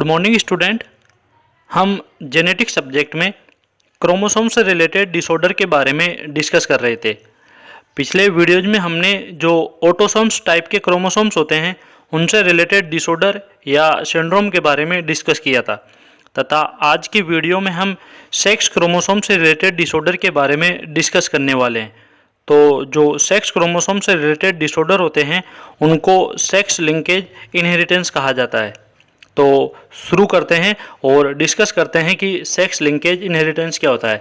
Morning student. हम genetics subject में chromosome से रिलेटेड डिसऑर्डर के बारे में डिस्कस कर रहे थे। पिछले वीडियोज में हमने जो ऑटोसोम्स टाइप के क्रोमोसोम्स होते हैं उनसे रिलेटेड डिसऑर्डर या सिंड्रोम के बारे में डिस्कस किया था, तथा आज की वीडियो में हम सेक्स क्रोमोसोम से रिलेटेड डिसऑर्डर के बारे में डिस्कस करने वाले हैं। तो जो सेक्स क्रोमोसोम से रिलेटेड डिसऑर्डर होते हैं उनको सेक्स लिंकेज इनहेरिटेंस कहा जाता है। तो शुरू करते हैं और डिस्कस करते हैं कि सेक्स लिंकेज इनहेरिटेंस क्या होता है।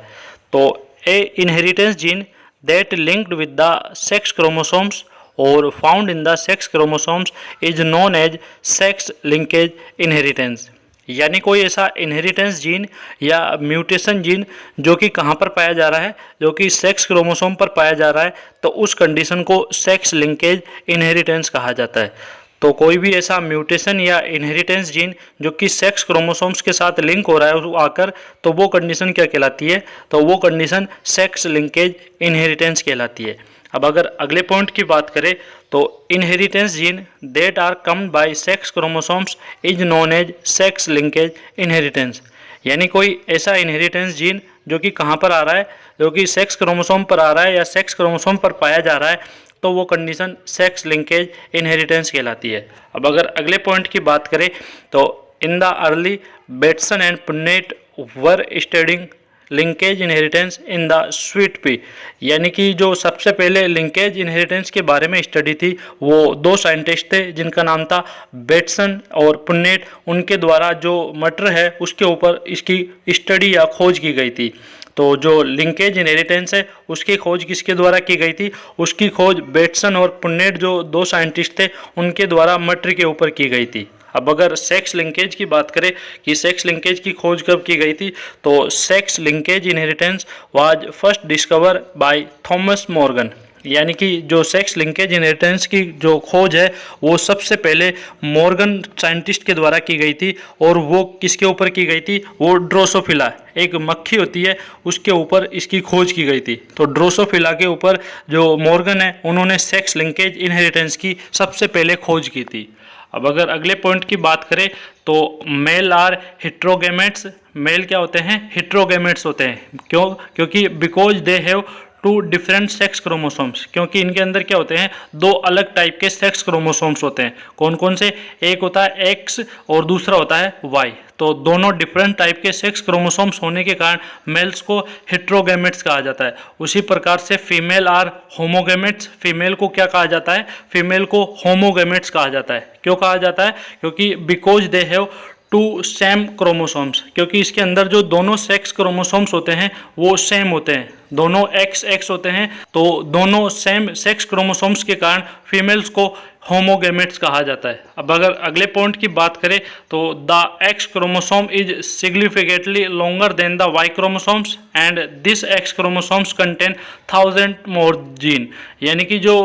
तो a inheritance gene that linked with the sex chromosomes और found in the sex chromosomes is known as sex linkage inheritance. यानी कोई ऐसा इनहेरिटेंस जीन या म्यूटेशन जीन जो कि कहाँ पर पाया जा रहा है, जो कि सेक्स क्रोमोसोम पर पाया जा रहा है, तो उस कंडीशन को सेक्स लिंकेज इनहेरिटेंस कहा जाता है। तो कोई भी ऐसा म्यूटेशन या इनहेरिटेंस जीन जो कि सेक्स क्रोमोसोम्स के साथ लिंक हो रहा है आकर, तो वो कंडीशन क्या कहलाती है? तो वो कंडीशन सेक्स लिंकेज इनहेरिटेंस कहलाती है। अब अगर अगले पॉइंट की बात करें तो inheritance gene that are comed by sex chromosomes is known as sex linkage inheritance. यानी कोई ऐसा इनहेरिटेंस जीन जो कि कहाँ पर आ रहा है, जो कि सेक्स क्रोमोसोम पर आ रहा है या सेक्स क्रोमोसोम पर पाया जा रहा है, तो वो कंडीशन सेक्स लिंकेज इनहेरिटेंस कहलाती है। अब अगर अगले पॉइंट की बात करें तो in the early Bateson and पुन्नेट were studying linkage inheritance in the sweet pea. यानी कि जो सबसे पहले लिंकेज इनहेरिटेंस के बारे में स्टडी थी वो दो साइंटिस्ट थे जिनका नाम था बेटसन और पुन्नेट। उनके द्वारा जो मटर है उसके ऊपर इसकी स्टडी या खोज की गई थी। तो जो लिंकेज इनहेरिटेंस है उसकी खोज किसके द्वारा की गई थी? उसकी खोज बेटसन और पुन्नेट जो दो साइंटिस्ट थे उनके द्वारा मटर के ऊपर की गई थी। अब अगर सेक्स लिंकेज की बात करें कि सेक्स लिंकेज की खोज कब की गई थी, तो sex linkage inheritance was first discover by Thomas Morgan. यानी कि जो सेक्स लिंकेज इनहेरिटेंस की जो खोज है वो सबसे पहले मॉर्गन साइंटिस्ट के द्वारा की गई थी। और वो किसके ऊपर की गई थी? वो ड्रोसोफिला, एक मक्खी होती है, उसके ऊपर इसकी खोज की गई थी। तो ड्रोसोफिला के ऊपर जो मॉर्गन है उन्होंने सेक्स लिंकेज इनहेरिटेंस की सबसे पहले खोज की थी। अब अगर अगले पॉइंट की बात करें तो मेल आर हेट्रोगेमेट्स। मेल क्या होते हैं? हेट्रोगेमेट्स होते हैं। क्यों? क्योंकि because they have two different sex chromosomes. क्योंकि इनके अंदर क्या होते हैं? दो अलग टाइप के सेक्स क्रोमोसोम्स होते हैं। कौन कौन से? एक होता है एक्स और दूसरा होता है वाई। तो दोनों डिफरेंट टाइप के सेक्स क्रोमोसोम्स होने के कारण मेल्स को हेट्रोगेमेट्स कहा जाता है। उसी प्रकार से फीमेल आर होमोगेमेट्स। फीमेल को क्या कहा जाता है? फीमेल को होमोगेमेट्स कहा जाता है। क्यों कहा जाता है? क्योंकि because they have two same chromosomes. क्योंकि इसके अंदर जो दोनों सेक्स क्रोमोसोम्स होते हैं वो सेम होते हैं, दोनों एक्स एक्स होते हैं। तो दोनों सेम सेक्स क्रोमोसोम्स के कारण फीमेल्स को होमोगेमेट्स कहा जाता है। अब अगर अगले पॉइंट की बात करें तो the X chromosome is significantly longer than the Y chromosomes and this X chromosomes contain 1000 more gene. यानी कि जो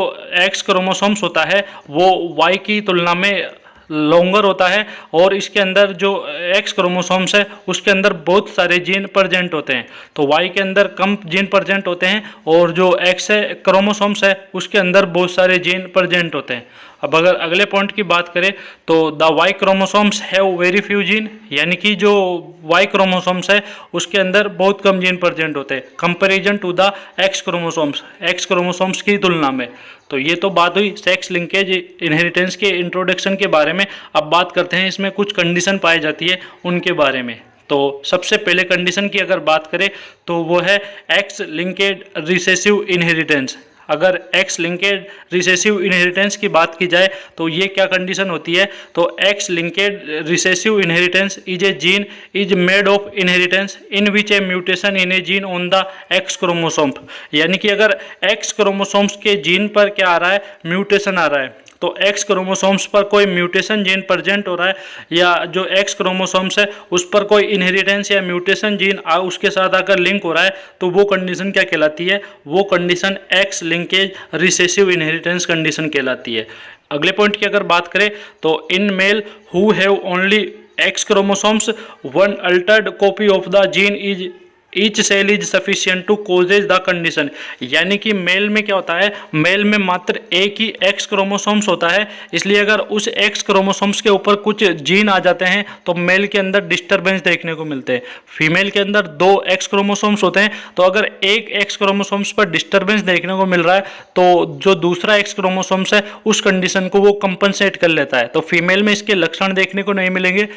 एक्स क्रोमोसोम्स होता है वो वाई की तुलना में लॉन्गर होता है और इसके अंदर जो एक्स क्रोमोसोम्स है उसके अंदर बहुत सारे जीन प्रेजेंट होते हैं। तो वाई के अंदर कम जीन प्रेजेंट होते हैं और जो एक्स क्रोमोसोम्स है उसके अंदर बहुत सारे जीन प्रेजेंट होते हैं। अब अगर अगले पॉइंट की बात करें तो the Y chromosomes have very few gene. यानी कि जो वाई क्रोमोसोम्स है उसके अंदर बहुत कम जीन प्रेजेंट होते हैं comparison to the X chromosomes, X chromosomes की तुलना में। तो ये तो बात हुई सेक्स लिंकेज इनहेरिटेंस के इंट्रोडक्शन के बारे में। अब बात करते हैं इसमें कुछ कंडीशन पाई जाती है उनके बारे में। तो सबसे पहले कंडीशन की अगर बात करें तो वो है एक्स लिंकेज रिसेसिव इनहेरिटेंस। अगर एक्स लिंकेड रिसेसिव इनहेरिटेंस की बात की जाए तो ये क्या कंडीशन होती है? तो x linked recessive inheritance is a gene is made of inheritance in which A mutation in A gene on the X chromosome. यानी कि अगर एक्स क्रोमोसोम्स के जीन पर क्या आ रहा है? म्यूटेशन आ रहा है। तो एक्स क्रोमोसोम्स पर कोई म्यूटेशन जीन प्रेजेंट हो रहा है या जो एक्स क्रोमोसोम्स है उस पर कोई इनहेरिटेंस या म्यूटेशन जीन उसके साथ आकर लिंक हो रहा है, तो वो कंडीशन क्या कहलाती है? वो condition X linkage recessive inheritance condition कहलाती है। अगले पॉइंट की अगर बात करें तो in male who have only X chromosomes one altered copy of the gene is each cell is sufficient to causes the condition. यानी कि मेल में क्या होता है, मेल में मात्र एक ही एक्स क्रोमोसोम्स होता है, इसलिए अगर उस एक्स क्रोमोसोम्स के ऊपर कुछ जीन आ जाते हैं तो मेल के अंदर डिस्टर्बेंस देखने को मिलते हैं। फीमेल के अंदर 2 एक्स क्रोमोसोम्स होते हैं, तो अगर एक एक्स क्रोमोसोम्स पर डिस्टर्बेंस देखने को मिल रहा है तो जो दूसरा एक्स क्रोमोसोम्स है उस कंडीशन को वो कंपनसेट कर लेता है। तो फीमेल में इसके लक्षण देखने को नहीं मिलेंगे,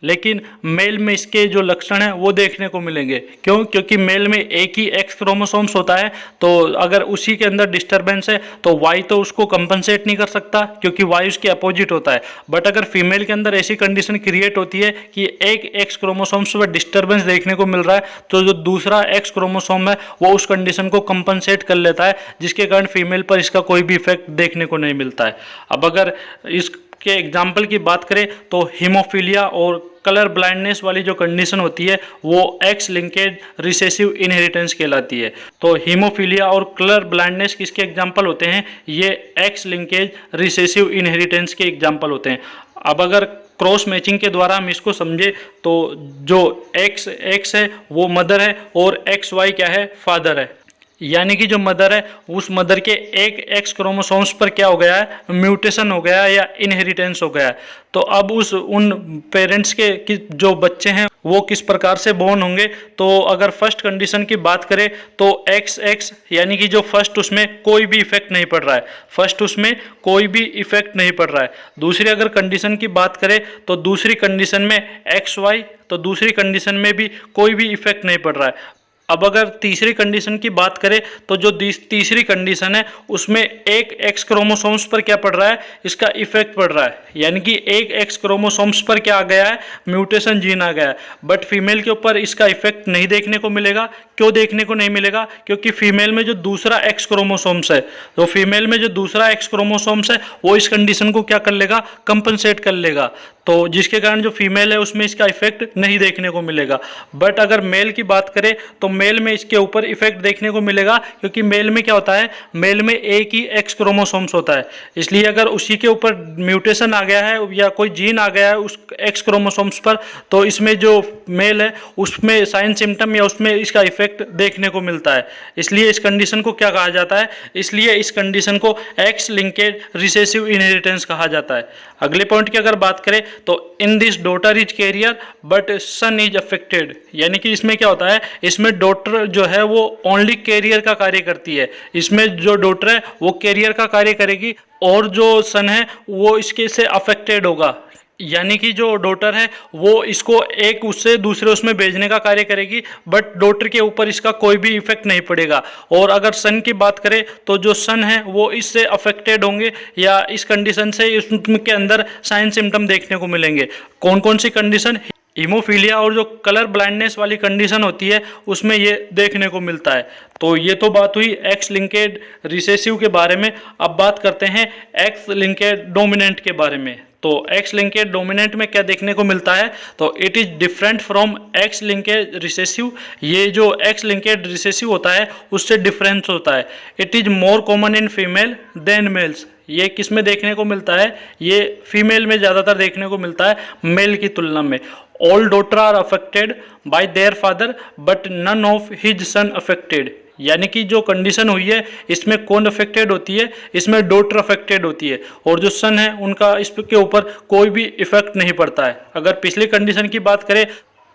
लेकिन मेल में इसके जो लक्षण हैं वो देखने को मिलेंगे। क्यों? क्योंकि मेल में एक ही एक्स क्रोमोसोम्स होता है, तो अगर उसी के अंदर डिस्टरबेंस है तो वाई तो उसको कंपनसेट नहीं कर सकता क्योंकि वाई उसके अपोजिट होता है। बट अगर फीमेल के अंदर ऐसी कंडीशन क्रिएट होती है कि एक एक्स क्रोमोसोम्स पर डिस्टर्बेंस देखने को मिल रहा है, तो जो दूसरा एक्स क्रोमोसोम है वो उस कंडीशन को कंपनसेट कर लेता है, जिसके कारण फीमेल पर इसका कोई भी इफेक्ट देखने को नहीं मिलता है। अब अगर इस के एग्जाम्पल की बात करें तो हीमोफीलिया और कलर ब्लाइंडनेस वाली जो कंडीशन होती है वो एक्स लिंकेड रिसेसिव इनहेरिटेंस कहलाती है। तो हीमोफीलिया और कलर ब्लाइंडनेस किसके एग्जाम्पल होते हैं? ये एक्स लिंकेज रिसेसिव इनहेरिटेंस के एग्जाम्पल होते हैं। अब अगर क्रॉस मैचिंग के द्वारा हम इसको समझे तो जो एक्स है वो मदर है और एक्स वाई क्या है? फादर है। यानी कि जो मदर है उस मदर के एक एक्स क्रोमोसोम्स पर क्या हो गया है? म्यूटेशन हो गया है या इनहेरिटेंस हो गया है। तो अब उन पेरेंट्स के जो बच्चे हैं वो किस प्रकार से बोर्न होंगे? तो अगर फर्स्ट कंडीशन की बात करें तो एक्स यानी कि जो फर्स्ट उसमें कोई भी इफेक्ट नहीं पड़ रहा है, फर्स्ट उसमें कोई भी इफेक्ट नहीं पड़ रहा है। दूसरी अगर कंडीशन की बात करें तो दूसरी कंडीशन में एक्स वाई, तो दूसरी कंडीशन में भी कोई भी इफेक्ट नहीं पड़ रहा है। अब अगर तीसरी कंडीशन की बात करें तो जो तीसरी कंडीशन है उसमें एक एक्स क्रोमोसोम्स पर क्या पड़ रहा है? इसका इफेक्ट पड़ रहा है। यानी कि एक एक्स क्रोमोसोम्स पर क्या आ गया है? म्यूटेशन जीन आ गया है। बट फीमेल के ऊपर इसका इफेक्ट नहीं देखने को मिलेगा। क्यों देखने को नहीं मिलेगा? क्योंकि फीमेल में जो दूसरा एक्स क्रोमोसोम्स है, तो फीमेल में जो दूसरा एक्स क्रोमोसोम्स है वो इस कंडीशन को क्या कर लेगा? कंपनसेट कर लेगा। तो जिसके कारण जो फीमेल है उसमें इसका इफेक्ट नहीं देखने को मिलेगा। बट अगर मेल की बात करें तो मेल में इसके ऊपर इफेक्ट देखने को मिलेगा, क्योंकि मेल में क्या होता है? मेल में एक ही एक्स क्रोमोसोम्स होता है, इसलिए अगर उसी के ऊपर म्यूटेशन आ गया है या कोई जीन आ गया है उस एक्स क्रोमोसोम्स पर, तो इसमें जो मेल है उसमें साइन सिम्टम या उसमें इसका इफेक्ट देखने को मिलता है। इसलिए इस कंडीशन को क्या कहा जाता है? इसलिए इस कंडीशन को एक्स लिंकेड रिसेसिव इनहेरिटेंस कहा जाता है। अगले पॉइंट की अगर बात करें तो in this daughter is carrier but son is affected. यानी कि इसमें क्या होता है? इसमें डॉटर जो है वो ओनली कैरियर का कार्य करती है। इसमें जो डॉटर है वो कैरियर का कार्य करेगी और जो सन है वो इसके से अफेक्टेड होगा। यानी कि जो डॉटर है वो इसको एक उससे दूसरे उसमें भेजने का कार्य करेगी, बट डॉटर के ऊपर इसका कोई भी इफेक्ट नहीं पड़ेगा। और अगर सन की बात करें तो जो सन है वो इससे अफेक्टेड होंगे या इस कंडीशन से इसके अंदर साइन सिम्टम देखने को मिलेंगे। कौन कौन सी कंडीशन? हीमोफीलिया और जो कलर ब्लाइंडनेस वाली कंडीशन होती है उसमें ये देखने को मिलता है। तो ये तो बात हुई एक्स लिंकेड रिसेसिव के बारे में। अब बात करते हैं एक्स लिंकेड डोमिनेंट के बारे में। तो एक्स लिंकेड डोमिनेंट में क्या देखने को मिलता है? तो it is different from x linked recessive. ये जो एक्स लिंकेड रिसेसिव होता है उससे डिफरेंस होता है। It is more common in female than males. ये किस में देखने को मिलता है? ये फीमेल में ज़्यादातर देखने को मिलता है मेल की तुलना में। All daughter are affected by their father but none of his son affected. यानी कि जो कंडीशन हुई है इसमें कौन अफेक्टेड होती है? इसमें डॉटर अफेक्टेड होती है और जो सन है उनका इसके ऊपर कोई भी इफेक्ट नहीं पड़ता है। अगर पिछली कंडीशन की बात करें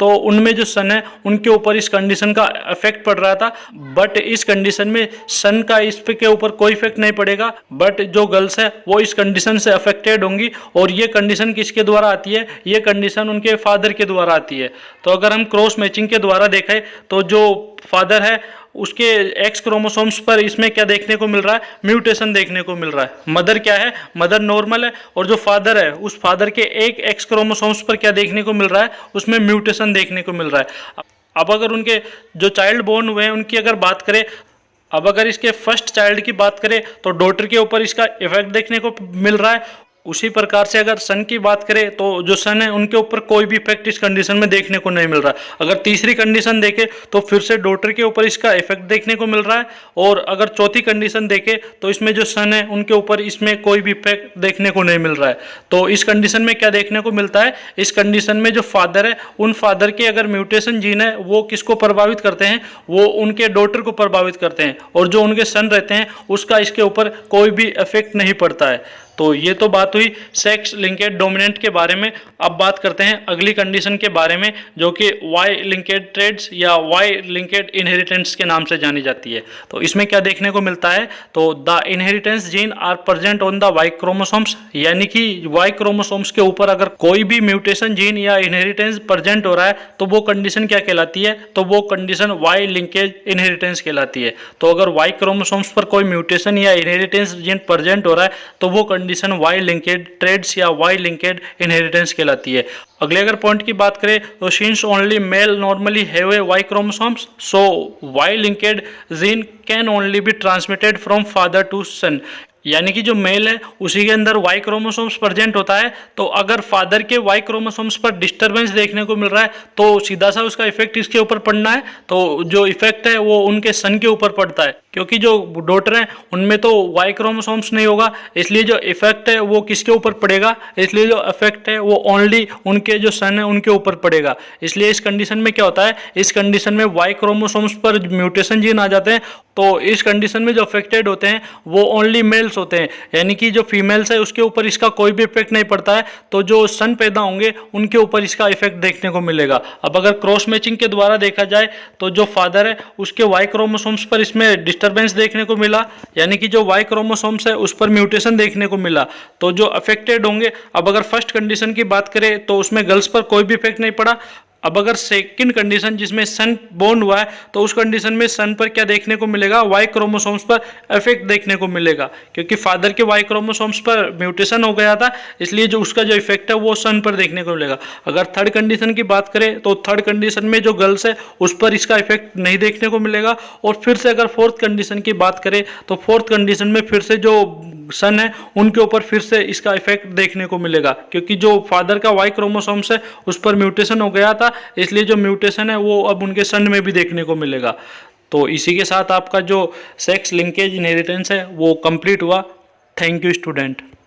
तो उनमें जो सन है उनके ऊपर इस कंडीशन का इफेक्ट पड़ रहा था, बट इस कंडीशन में सन का इस के ऊपर कोई इफेक्ट नहीं पड़ेगा, बट जो गर्ल्स है वो इस कंडीशन से अफेक्टेड होंगी। और ये कंडीशन किसके द्वारा आती है? ये कंडीशन उनके फादर के द्वारा आती है। तो अगर हम क्रॉस मैचिंग के द्वारा देखें तो जो फादर है उसके एक्स क्रोमोसोम्स पर इसमें क्या देखने को मिल रहा है? म्यूटेशन देखने को मिल रहा है। मदर क्या है? मदर नॉर्मल है और जो फादर है उस फादर के एक एक्स क्रोमोसोम्स पर क्या देखने को मिल रहा है? उसमें म्यूटेशन देखने को मिल रहा है। अब अगर उनके जो चाइल्ड बोर्न हुए हैं उनकी अगर बात करें, अब अगर इसके फर्स्ट चाइल्ड की बात करें तो डॉटर के ऊपर इसका इफेक्ट देखने को मिल रहा है उसी प्रकार से अगर सन की बात करें तो जो सन है उनके ऊपर कोई भी इफेक्ट इस कंडीशन में देखने को नहीं मिल रहा है। अगर तीसरी कंडीशन देखें तो फिर से डॉटर के ऊपर इसका इफेक्ट देखने को मिल रहा है, और अगर चौथी कंडीशन देखें तो इसमें जो सन है उनके ऊपर इसमें कोई भी इफेक्ट देखने को नहीं मिल रहा है। तो इस कंडीशन में क्या देखने को मिलता है, इस कंडीशन में जो फादर है उन फादर के अगर म्यूटेशन जीन है वो किसको प्रभावित करते हैं, वो उनके डॉटर को प्रभावित करते हैं, और जो उनके सन रहते हैं उसका इसके ऊपर कोई भी इफेक्ट नहीं पड़ता है। तो ये तो बात हुई सेक्स लिंकेड डोमिनेंट के बारे में। अब बात करते हैं अगली कंडीशन के बारे में, जो कि वाई लिंकेड ट्रेड्स या वाई लिंकेड इनहेरिटेंस के नाम से जानी जाती है। तो इसमें क्या देखने को मिलता है, तो the inheritance gene are present on the Y chromosomes, यानी कि वाई क्रोमोसोम्स के ऊपर अगर कोई भी म्यूटेशन जीन या इनहेरिटेंस प्रेजेंट हो रहा है तो वो कंडीशन क्या कहलाती है, तो वो कंडीशन वाई लिंकेज इनहेरिटेंस कहलाती है। तो अगर वाई क्रोमोसोम्स पर कोई म्यूटेशन या इनहेरिटेंस जीन प्रेजेंट हो रहा है तो वो कंडीशन वाई लिंकेड ट्रेड्स या वाई लिंकेड इनहेरिटेंस कहलाती है। अगले अगर पॉइंट की बात करें तो since only male normally have a Y chromosomes, so Y linked gene can only be transmitted from father to son, यानी कि जो मेल है उसी के अंदर वाई क्रोमोसोम्स प्रेजेंट होता है। तो अगर फादर के वाई क्रोमोसोम्स पर डिस्टरबेंस देखने को मिल रहा है तो सीधा सा उसका इफेक्ट इसके ऊपर पड़ना है, तो जो इफेक्ट है वो उनके सन के ऊपर पड़ता है, क्योंकि जो डॉटर हैं उनमें तो वाई क्रोमोसोम्स नहीं होगा, इसलिए जो इफेक्ट है वो किसके ऊपर पड़ेगा, इसलिए जो इफेक्ट है वो ओनली उनके जो सन है उनके ऊपर पड़ेगा। इसलिए इस कंडीशन में क्या होता है, इस कंडीशन में वाई क्रोमोसोम्स पर म्यूटेशन जीन आ जाते हैं, तो इस कंडीशन में जो अफेक्टेड होते हैं वो ओनली मेल्स होते हैं, यानी कि जो फीमेल्स है उसके ऊपर इसका कोई भी इफेक्ट नहीं पड़ता है। तो जो सन पैदा होंगे उनके ऊपर इसका इफेक्ट देखने को मिलेगा। अब अगर क्रॉस मैचिंग के द्वारा देखा जाए तो जो फादर है उसके वाई क्रोमोसोम्स पर इसमें डिस्टरबेंस देखने को मिला, यानी कि जो वाई क्रोमोसोम्स है उस पर म्यूटेशन देखने को मिला, तो जो अफेक्टेड होंगे। अब अगर फर्स्ट कंडीशन की बात करें तो उसमें गर्ल्स पर कोई भी इफेक्ट नहीं पड़ा। अब अगर सेकंड कंडीशन जिसमें सन बोर्न हुआ है तो उस कंडीशन में सन पर क्या देखने को मिलेगा, वाई क्रोमोसोम्स पर इफेक्ट देखने को मिलेगा, क्योंकि फादर के वाई क्रोमोसोम्स पर म्यूटेशन हो गया था, इसलिए जो उसका जो इफेक्ट है वो सन पर देखने को मिलेगा। अगर थर्ड कंडीशन की बात करें तो थर्ड कंडीशन में जो गर्ल्स है उस पर इसका इफेक्ट नहीं देखने को मिलेगा। और फिर से अगर फोर्थ कंडीशन की बात करें तो फोर्थ कंडीशन में फिर से जो सन है उनके ऊपर फिर से इसका इफेक्ट देखने को मिलेगा, क्योंकि जो फादर का वाई क्रोमोसोम्स है उस पर म्यूटेशन हो गया था, इसलिए जो म्यूटेशन है वो अब उनके सन में भी देखने को मिलेगा। तो इसी के साथ आपका जो सेक्स लिंकेज इनहेरिटेंस है वो कंप्लीट हुआ। Thank you student.